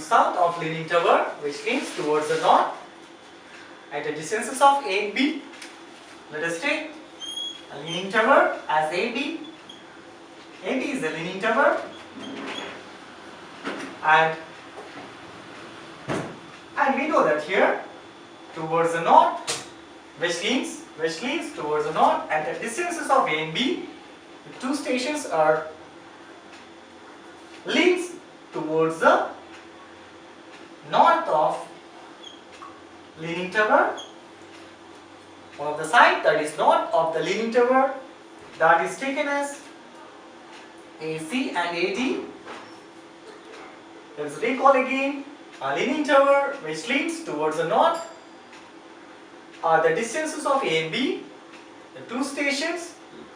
south of leaning tower which leans towards the north at the distances of A and B. Let us take a leaning tower as AB. AB is the leaning tower, and we know that here towards the north which leans towards the north at the distances of A and B, the two stations are leans towards the north of leaning tower. One of the side that is north of the leaning tower, that is taken as AC and AD. Let us recall again, a leaning tower which leans towards the north are the distances of A and B, the two stations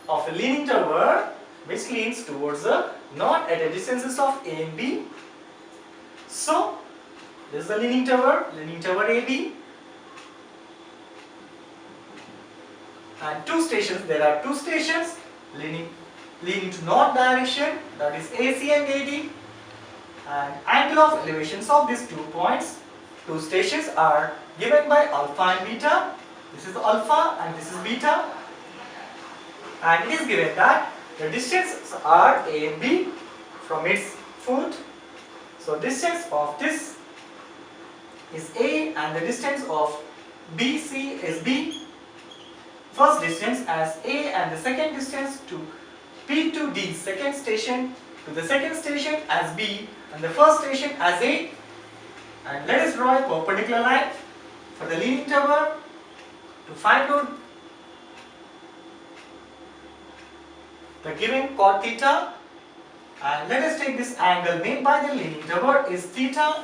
of a leaning tower which leans towards the north at the distances of A and B. So, this is the leaning tower AB. And two stations, there are two stations leaning to north direction, that is AC and AD. And angle of elevations of these 2 points, two stations are given by alpha and beta. This is alpha and this is beta. And it is given that the distances are A and B from its foot. So distance of this is A and the distance of BC is B. First distance as A and the second distance to P to D, second station to the second station as B and the first station as A. And let us draw a perpendicular line for the leaning tower to find out the given cot theta. And let us take this angle made by the leaning tower is theta.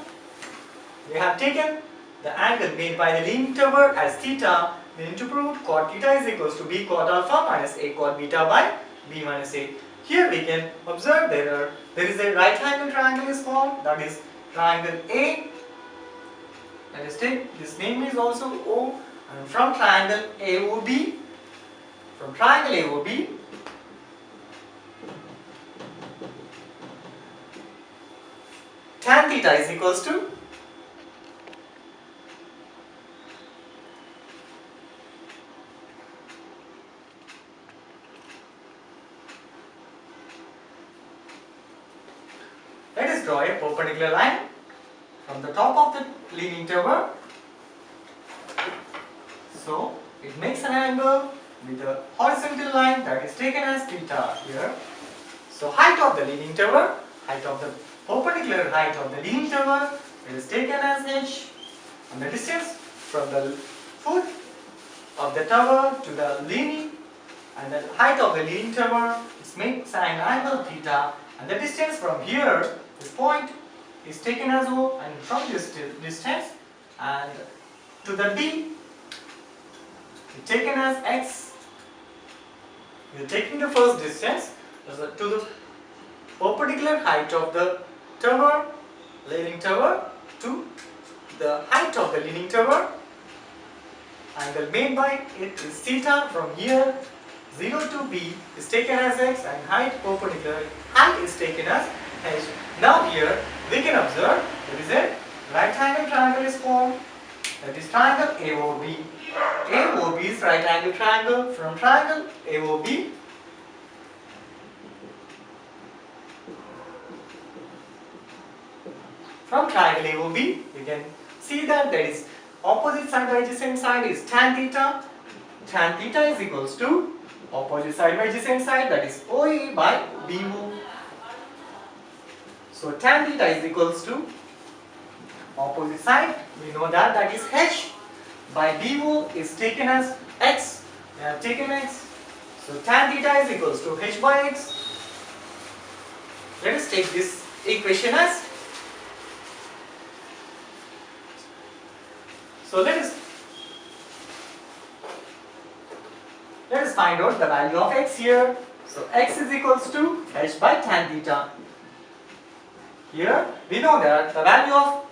We have taken the angle made by the leaning tower as theta. We need to prove cot theta is equals to B cot alpha minus A cot beta by B minus A. Here we can observe there is a right angle triangle is formed, that is triangle A. Let us take this name is also O, and from triangle AOB, tan theta is equals to let us draw a perpendicular line from the top of the leaning tower. So it makes an angle with the horizontal line that is taken as theta here. So height of the leaning tower, height of the perpendicular height of the leaning tower, it is taken as h, and the distance from the foot of the tower to the leaning, and the height of the leaning tower makes an angle theta, and the distance from here, this point, is taken as O, and from this distance and to the B is taken as x. We are taking the first distance to the perpendicular height of the tower, leaning tower, to the height of the leaning tower. Angle made by it is theta. From here 0 to B is taken as x, and height perpendicular height is taken as h. Now here we can observe there is a right angle triangle is formed, that is triangle AOB. AOB is right angle triangle. From triangle AOB, we can see that there is opposite side by adjacent side is tan theta. Tan theta is equals to opposite side by adjacent side, that is OA by BO. So tan theta is equals to opposite side, we know that is h by BO is taken as x. We have taken x. So tan theta is equals to h by x. Let us take this equation as, so let us find out the value of x here. So x is equals to h by tan theta. Here we know that the value of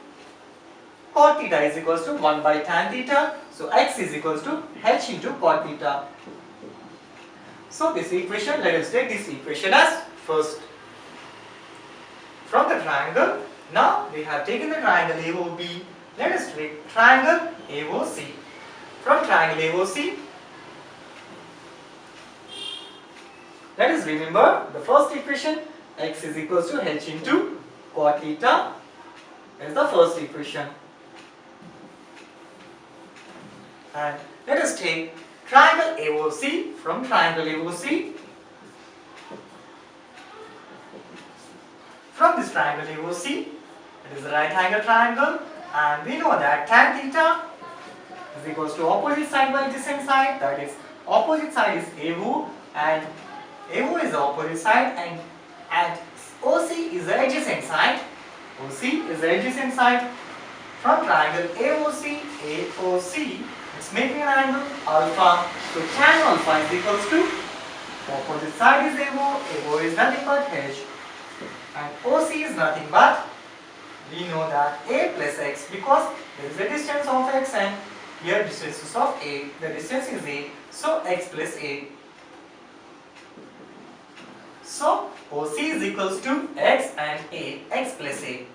cot theta is equals to 1 by tan theta. So x is equals to h into cot theta. So this equation, let us take this equation as first. From the triangle, Now we have taken the triangle AOB. Let us take triangle AOC. From triangle AOC, let us remember the first equation, x is equals to h into cot theta is the first equation. And let us take triangle AOC. From triangle AOC, from this triangle AOC, it is a right angle triangle, and we know that tan theta is equals to opposite side by adjacent side, that is opposite side is AO and AO is the opposite side, and OC is the adjacent side. OC is the adjacent side. From triangle AOC, it's making an angle alpha. So tan alpha is equals to opposite side is AO, AO is nothing but h, and OC is nothing but, we know that a plus x, because there is a distance of x and here distance is of a, the distance is a, so x plus a. So OC is equals to x and a, x plus a.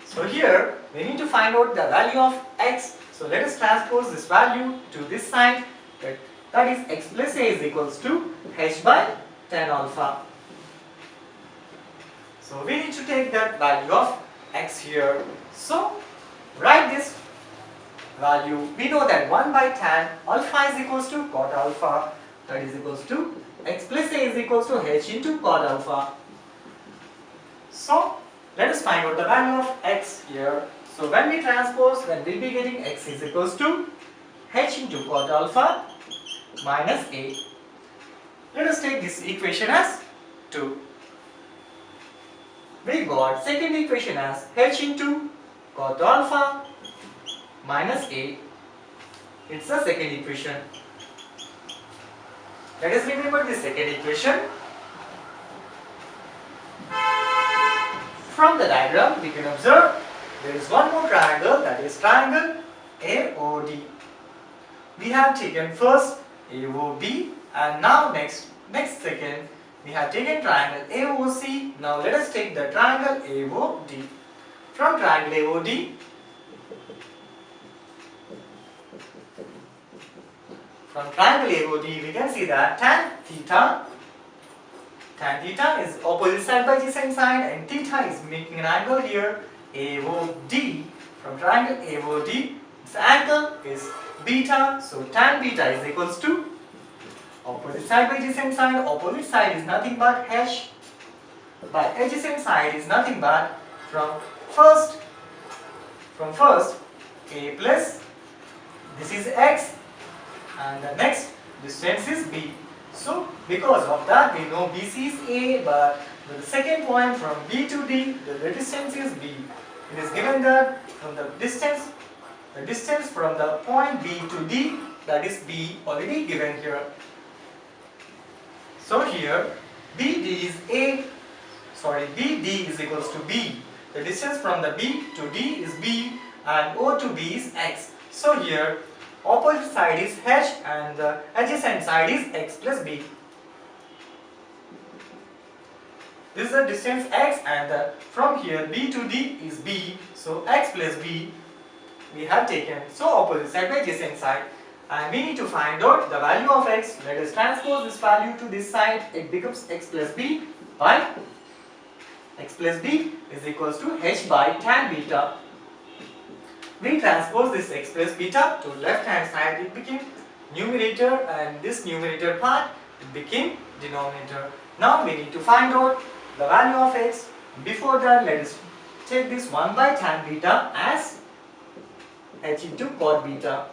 So here we need to find out the value of x. So let us transpose this value to this side, that is x plus a is equals to h by tan alpha. So we need to take that value of x here. So write this value. We know that 1 by tan alpha is equals to cot alpha, that is equals to x plus a is equals to h into cot alpha. So let us find out the value of x here. So when we transpose, then we will be getting x is equals to h into cot alpha minus a. Let us take this equation as 2. We got second equation as h into cot alpha minus a. It's the second equation. Let us remember the second equation. From the diagram we can observe there is one more triangle, that is triangle AOD. We have taken first AOB, and now next second we have taken triangle AOC. Now let us take the triangle AOD. From triangle AOD, we can see that tan theta is opposite side by adjacent side, and theta is making an angle here AOD. From triangle AOD, its angle is beta, so tan beta is equals to opposite side by adjacent side. Opposite side is nothing but h, by adjacent side is nothing but from first a plus, this is x, and the next distance is b. So because of that we know BC is a, but the second point from B to D, the distance is b. It is given that from the distance from the point B to D, that is b, already given here. So here BD is equals to b. The distance from the B to D is b, and O to B is x. So here opposite side is h and the adjacent side is x plus b. This is the distance x, and from here B to D is b, so x plus b we have taken. So opposite side by adjacent side, and we need to find out the value of x. Let us transpose this value to this side. It becomes x plus b by x plus b is equals to h by tan beta. We transpose this x plus beta to left hand side, it became numerator, and this numerator part it became denominator. Now we need to find out the value of x. Before that, let us take this 1 by tan beta as h into cot beta,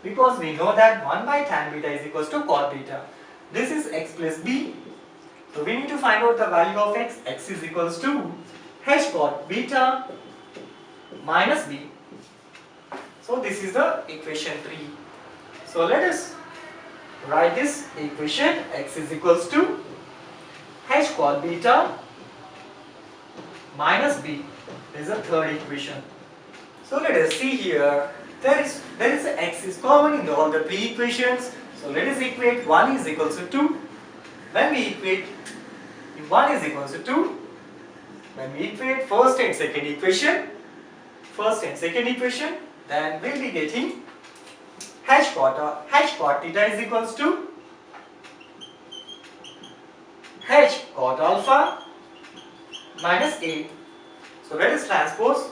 because we know that 1 by tan beta is equals to cot beta. This is x plus b, so we need to find out the value of x. X is equals to h cot beta minus b. So this is the equation 3. So let us write this equation. X is equals to h cot beta minus b. This is the third equation. So let us see here. There is x is common in all the three equations. So let us equate 1 is equals to 2. When we equate 1 is equals to 2, when we equate first and second equation, then we'll be getting h cot theta is equals to h cot alpha minus a. So let us transpose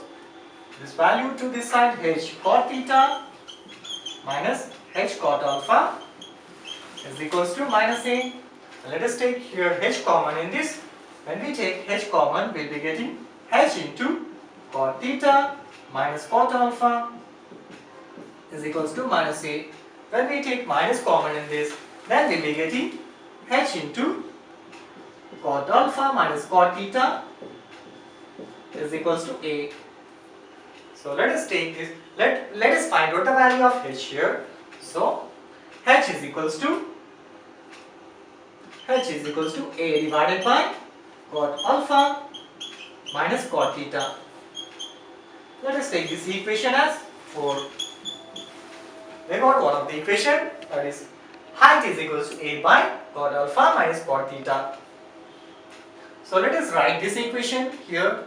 this value to this side, h cot theta minus h cot alpha is equals to minus a. Let us take here h common in this. When we take h common, we'll be getting h into cot theta minus cot alpha is equals to minus a. When we take minus common in this, then we'll be getting h into cot alpha minus cot theta is equals to a. So let us take this, let us find out the value of h here. So h is equals to a divided by cot alpha minus cot theta. Let us take this equation as 4. We got one of the equation, that is height is equals to a by cot alpha minus cot theta. So let us write this equation here.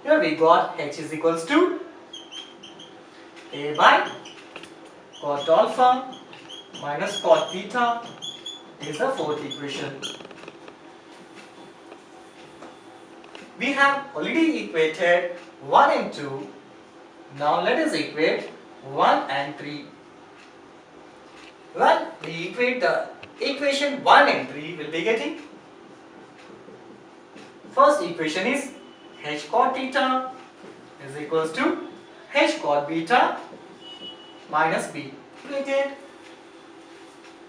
Here we got h is equals to a by cot alpha minus cot theta is the fourth equation. We have already equated 1 and 2. Now let us equate 1 and 3. When we equate the equation 1 and 3, we'll be getting first equation is h cot theta is equals to h cot beta minus b. Equated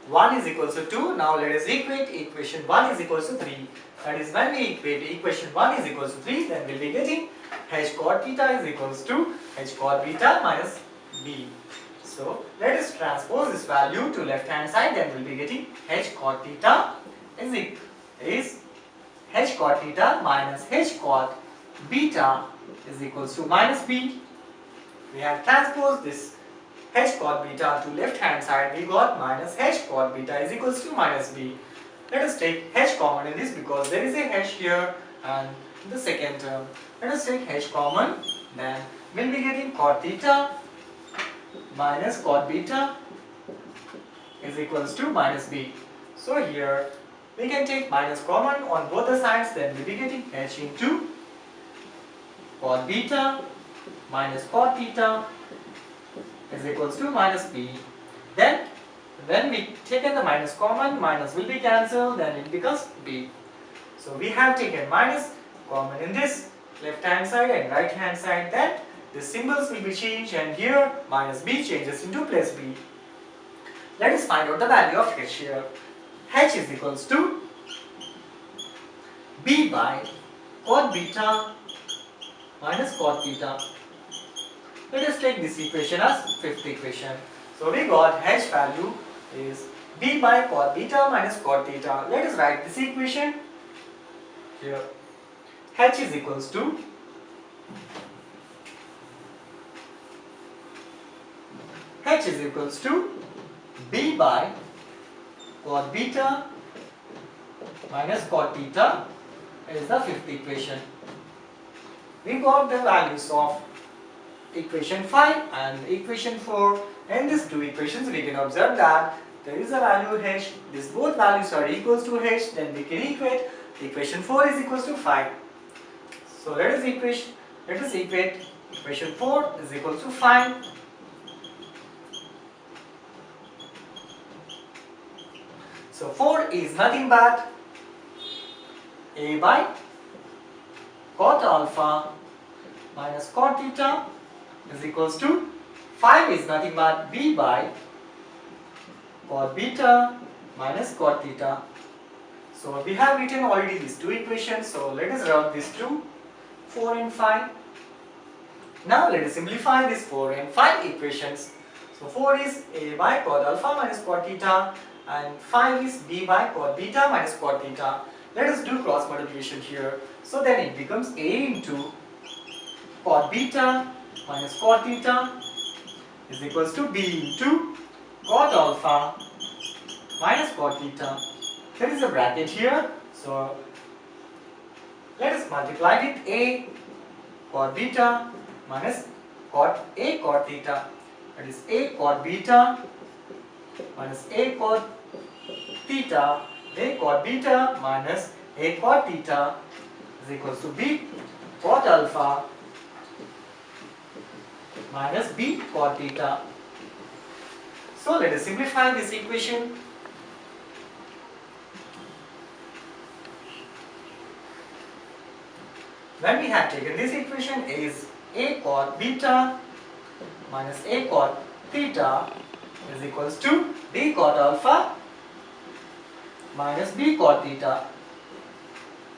1 is equals to 2. Now let us equate equation 1 is equals to 3. That is, when we equate equation 1 is equals to 3, then we'll be getting h cot theta is equals to h cot beta minus b. So let us transpose this value to left hand side, then we'll be getting h cot theta is h cot theta minus h cot beta is equals to minus b. We have transposed this h cot beta to left hand side, we got minus h cot beta is equals to minus b. Let us take h common in this because there is a h here and the second term. Let us take h common, then we'll be getting cot theta minus cot beta is equals to minus b. So here we can take minus common on both the sides, then we'll be getting h into cot beta minus cot theta is equals to minus b. Then when we taken the minus common, minus will be cancelled, then it becomes b. So we have taken minus common in this left hand side and right hand side, then the symbols will be changed and here minus b changes into plus b. Let us find out the value of h here. H is equals to b by cot beta minus cot theta. Let us take this equation as fifth equation. So we got h value is b by cot beta minus cot theta. Let us write this equation here. H is equals to b by cot beta minus cot theta is the fifth equation. We got the values of equation 5 and equation 4. In these two equations we can observe that there is a value h, these both values are equals to h, then we can equate equation 4 is equals to 5. So let us equate equation 4 is equals to 5. So 4 is nothing but a by cot alpha minus cot theta is equals to 5 is nothing but b by cot beta minus cot theta. So we have written already these two equations. So let us rub these two, 4 and 5. Now let us simplify these 4 and 5 equations. So 4 is a by cot alpha minus cot theta and 5 is b by cot beta minus cot theta. Let us do cross multiplication here. So then it becomes a into cot beta minus cot theta is equals to b into cot alpha minus cot theta. there is a bracket here, so let us multiply with a cot beta minus a cot theta. That is a cot beta minus a cot theta. A cot beta minus a cot theta is equals to b cot alpha minus b cot theta. So let us simplify this equation. When we have taken this equation is a cot beta minus a cot theta is equals to b cot alpha minus b cot theta.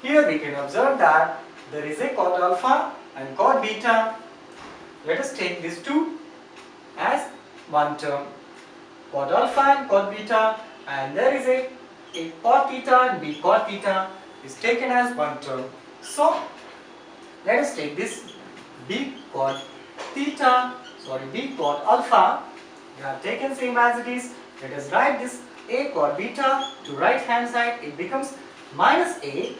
Here we can observe that there is a cot alpha and cot beta. Let us take these two as one term, cot alpha and cot beta, and there is a cot theta and b cot theta is taken as one term. So let us take this b cot alpha. We have taken same as it is. Let us write this a cot beta to right hand side. It becomes minus a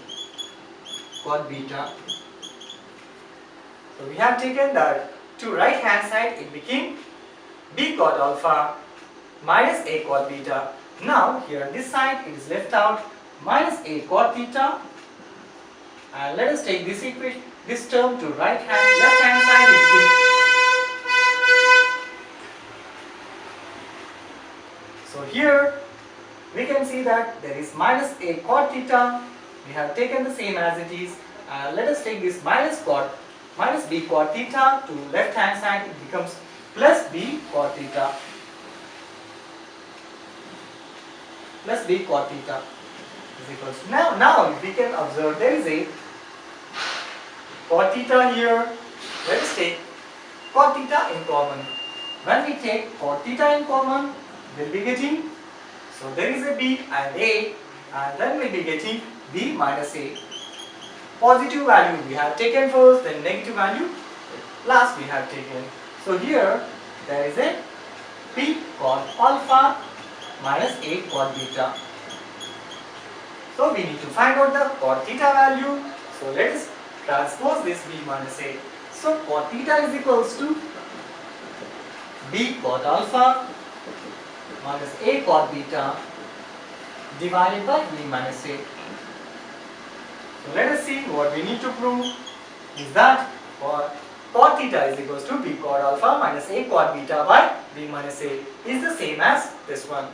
cot beta. So we have taken that to right hand side. It became b cot alpha minus a cot beta. Now here this side it is left out, minus a cot theta, and let us take this equation, this term to left hand side. It becomes, so here we can see that there is minus a cot theta. We have taken the same as it is. Let us take this minus b cot theta to left hand side. It becomes plus b cot theta. Plus b cot theta is equals to, now we can observe there is a cot theta here. Let us take cot theta in common. When we take cot theta in common, we will be getting, so there is a b and a, and then we will be getting b minus a. Positive value we have taken first, then negative value last we have taken. So here there is a b cot alpha minus a cot beta. So we need to find out the cot theta value. So let us transpose this b minus a. So cot theta is equals to b cot alpha minus a cot beta divided by b minus a. So let us see what we need to prove is that cot theta is equals to b cot alpha minus a cot beta by b minus a is the same as this one.